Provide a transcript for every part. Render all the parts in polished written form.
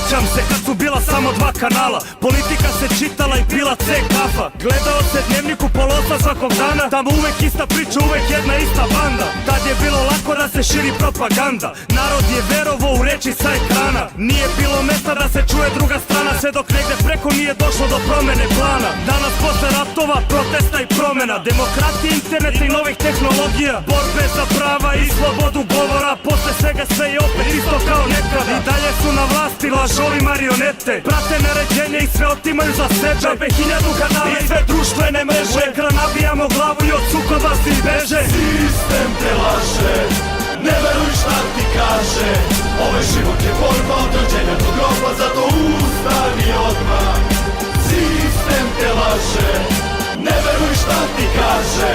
Sjećam se kad su bila samo dva kanala, politika se čitala i pila C kafa. Gledao se Dnevnik u pola svakog dana, tamo uvek ista priča, uvek jedna ista banda. Tad je bilo lako da se širi propaganda, narod je verovo u reči sa ekrana. Nije bilo mesta da se čuje druga strana, sve dok negde preko nije došlo do promene plana. Danas posle ratova, protesta i promena, demokratije, interneta i novih tehnologija, borbe za prava i slobodu govora. Posle svega sve je opet isto kao nekada, i dalje su na vlasti lažovi marionete, prate naređenje i sve otimaju za sebe. Džabe 1000 kanala i sve društvene mreže, u ekran nabijamo glavu i od sukoba svi beže. Sistem te laže, ne veruj šta ti kaže. Ovaj život je borba od rođenja do groba, zato ustani odmah. Sistem te laže, ne veruj šta ti kaže.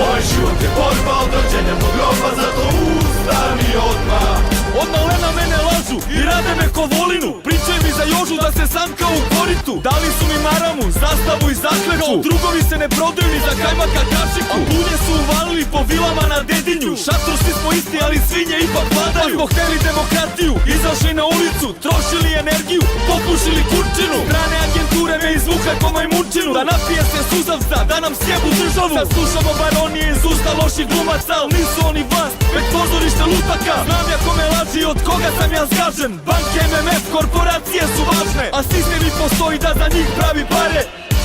Ovaj život je borba od rođenja do groba, zato ustani odmah. Od malena mene lažu i rade me ko volinu, pričaju mi za Jožu da se sanka u koritu. Dali su mi maramu, zastavu i zakletvu, drugovi se ne prodaju ni za kajmaka kašiku. Ampulje su uvalili po vilama na Dedinju, šator svi smo isti ali svinje ipak vladaju. Smo hteli demokratiju, izašli na ulicu, trošili energiju, popušili kurčinu. Strane agenture me izvukle ko majmunčinu, da napije se suzavca, da nam sjebu državu. Sad slušamo baronije iz usta loših glumaca, al nisu oni vlast, već pozorište lutaka. Znam ja kome laži, od koga sam ja zgažen. Banke, MMF, korporacije su važne, a sistem i postoji da za njih pravi pare.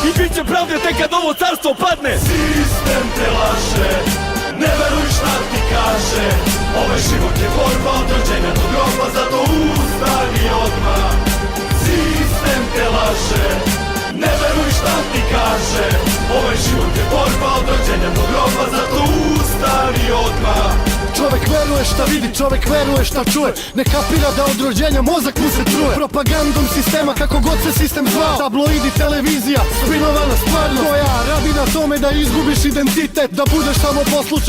I bit će pravde tek kad ovo carstvo padne. Sistem te laže, ne veruj šta ti kaže. Ovaj život je borba od rođenja do groba, zato ustani odmah. Sistem te laže, ne veruj šta ti kaže. Ovaj život je borba od rođenja do groba, zato ustani odmah. Čovek veruje šta vidi, čovek veruje šta čuje, ne kapira da od rođenja mozak mu se truje. Propagandom sistema kako god se sistem zvao, tabloidi, televizija, spinovana stvarnost koja radi na tome da izgubiš identitet, da budeš samo poslušan.